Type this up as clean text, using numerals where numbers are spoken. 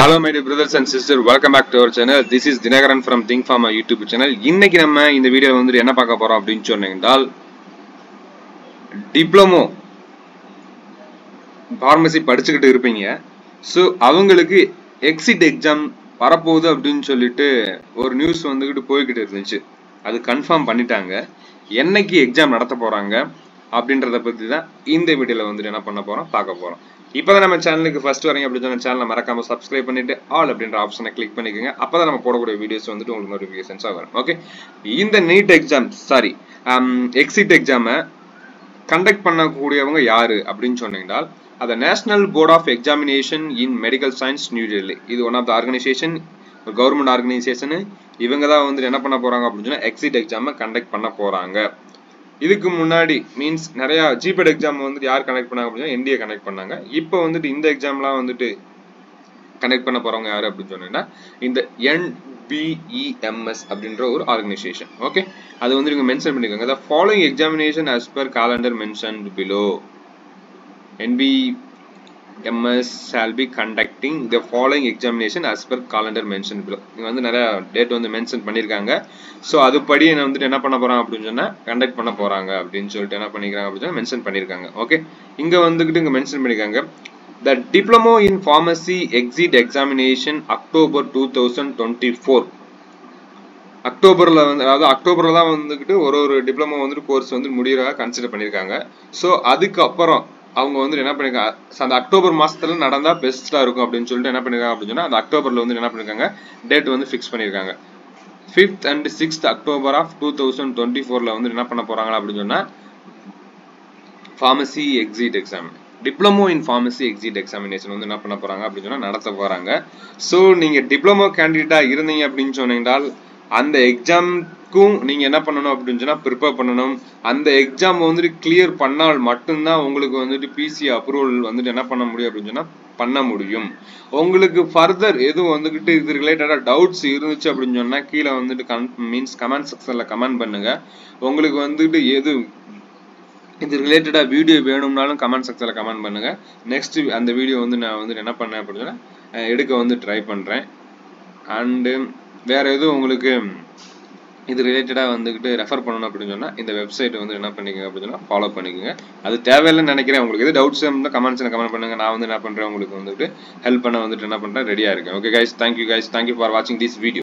Hello my dear brothers and sisters, welcome back to our channel. This is Dinagaran from Think Pharma YouTube channel. இன்னைக்கு நம்ம இந்த வீடியோல வந்து என்ன பார்க்க போறோம் அப்படினு சொன்னீங்கன்றால் டிப்ளமோ pharmacy படிச்சிட்டு இருப்பீங்க. சோ அவங்களுக்கு எக்ஸிட் எக்ஸாம் வரப்போகுது அப்படினு சொல்லிட்டு ஒரு நியூஸ் வந்துகிட்டு போயிட்டு இருந்துச்சு. அது கன்ஃபார்ம் பண்ணிட்டாங்க. என்னைக்கு எக்ஸாம் நடத்த போறாங்க அப்படின்றத பத்தி தான் இந்த வீடியோல வந்து என்ன பண்ண போறோம் பார்க்க போறோம். இப்போதான் நம்ம சேனலுக்கு ஃபர்ஸ்ட் வரீங்க அப்படி சொன்னா சேனலை மறக்காம சப்ஸ்கிரைப் பண்ணிட்டு ஆல் அப்படின்ற ஆப்ஷனை கிளிக் பண்ணிக்கோங்க. அப்பதான் நம்ம போடக்கூடிய வீடியோஸ் வந்துட்டு உங்களுக்கு நோட்டிபிகேஷன்ஸா வரும். ஓகே, இந்த நீட் எக்ஸாம் எக்ஸிட் எக்ஸாமை கண்டக்ட் பண்ணக்கூடியவங்க யாரு அப்படின்னு சொன்னீங்கன்னா அது national board of examination in medical science New Delhi. இது ஒன் ஆஃப் த ஆர்கனைசேஷன், ஒரு கவர்மெண்ட் ஆர்கனைசேஷன். இவங்க தான் வந்து என்ன பண்ண போறாங்க அப்படின்னு சொன்னா எக்ஸிட் எக்ஸாமை கண்டக்ட் பண்ண போறாங்க. இதுக்கு முன்னாடி மீன்ஸ் நிறைய ஜிபெட் எக்ஸாம் வந்துட்டு யார் கனெக்ட் பண்ணாங்க அப்படின்னா என்டிஏ கனெக்ட் பண்ணாங்க. இப்போ வந்துட்டு இந்த எக்ஸாம்லாம் வந்துட்டு கனெக்ட் பண்ண போறவங்க யாரு அப்படின்னு சொன்னீங்கன்னா இந்த NBEMS அப்படின்ற ஒரு ஆர்கனைசேஷன். ஓகே, அது வந்து நீங்க மென்ஷன் பண்ணிக்கோங்க. The following examination as per calendar mentioned below. NBEMS shall be conducting the following examination as per calendar mentioned below. இங்க வந்து நிறைய டேட் வந்து மென்ஷன் பண்ணிருக்காங்க. சோ அதுபடி வந்துட்டு என்ன பண்ண போறாங்க அப்படின்னு சொன்னா கண்டக்ட் பண்ண போறாங்க அப்படின்னு சொல்லிட்டு என்ன பண்ணிக்கிறாங்க அப்படின்னு மென்ஷன் பண்ணிருக்காங்க. ஓகே, இங்க வந்துகிட்டு இங்க மென்ஷன் பண்ணிருக்காங்க the diploma in pharmacy exit examination October 2024. அக்டோபர்ல வந்து அதாவது அக்டோபர்ல தான் வந்துகிட்டு ஒரு டிப்ளமோ வந்துட்டு கோர்ஸ் வந்து முடியறதா கன்சிடர் பண்ணிருக்காங்க. சோ அதுக்கு அப்புறம் அவங்க வந்து என்ன பண்ணிருக்காங்க அந்த அக்டோபர் மாசத்துல நடந்தா பெஸ்டா இருக்கும் அப்படின்னு சொல்லிட்டு என்ன பண்ணிருக்காங்க அப்படின்னு சொன்னா அந்த அக்டோபர்ல வந்து என்ன பண்ணிருக்காங்க டேட் வந்து ஃபிக்ஸ் பண்ணிருக்காங்க. 5th and 6th October of 2024ல வந்து என்ன பண்ண போறாங்க அப்படின்னு சொன்னா pharmacy exit exam, diploma in pharmacy exit examination வந்து என்ன பண்ண போறாங்க அப்படின்னு சொன்னா நடத்த போறாங்க. சோ நீங்க டிப்ளமோ கேண்டிடேட்டா இருந்தீங்க அப்படின்னு சொன்னீங்கன்னால் அந்த எக்ஸாம்க்கும் நீங்க என்ன பண்ணணும் அப்படின்னு சொன்னா ப்ரிப்பேர் பண்ணணும். அந்த எக்ஸாம் வந்துட்டு கிளியர் பண்ணால் மட்டும்தான் உங்களுக்கு வந்துட்டு பிசி அப்ரூவல் வந்துட்டு என்ன பண்ண முடியும் அப்படின்னு சொன்னா பண்ண முடியும். உங்களுக்கு ஃபர்தர் எதுவும் வந்துகிட்டு இது ரிலேட்டடா டவுட்ஸ் இருந்துச்சு அப்படின்னு சொன்னா கீழே வந்துட்டு கமெண்ட் செக்ஷன்ல கமெண்ட் பண்ணுங்க. உங்களுக்கு வந்துட்டு எது இது ரிலேட்டடா வீடியோ வேணும்னாலும் கமெண்ட் செக்ஷன்ல கமெண்ட் பண்ணுங்க. நெக்ஸ்ட் அந்த வீடியோ வந்து நான் வந்து என்ன பண்ணேன் அப்படின்னு சொன்னா எடுக்க வந்து ட்ரை பண்றேன். அண்ட் வேற எதுவும் உங்களுக்கு இது ரிலேட்டடா வந்துகிட்டு ரெஃபர் பண்ணணும் அப்படின்னு சொன்னா இந்த வெப்சைட் வந்து என்ன பண்ணிக்கங்க அப்படின்னு சொன்னா ஃபாலோ பண்ணிக்கோங்க. அது தேவையில்லைன்னு நினைக்கிறேன். உங்களுக்கு எது டவுட்ஸ் இருந்தா கமெண்ட்ஸ்ல கமெண்ட் பண்ணுங்க. நான் வந்து என்ன பண்றேன் உங்களுக்கு வந்துட்டு ஹெல்ப் பண்ண வந்துட்டு என்ன பண்றேன் ரெடியா இருக்கேன். Okay guys, thank you guys, thank you for வாட்சிங் திஸ் வீடியோ.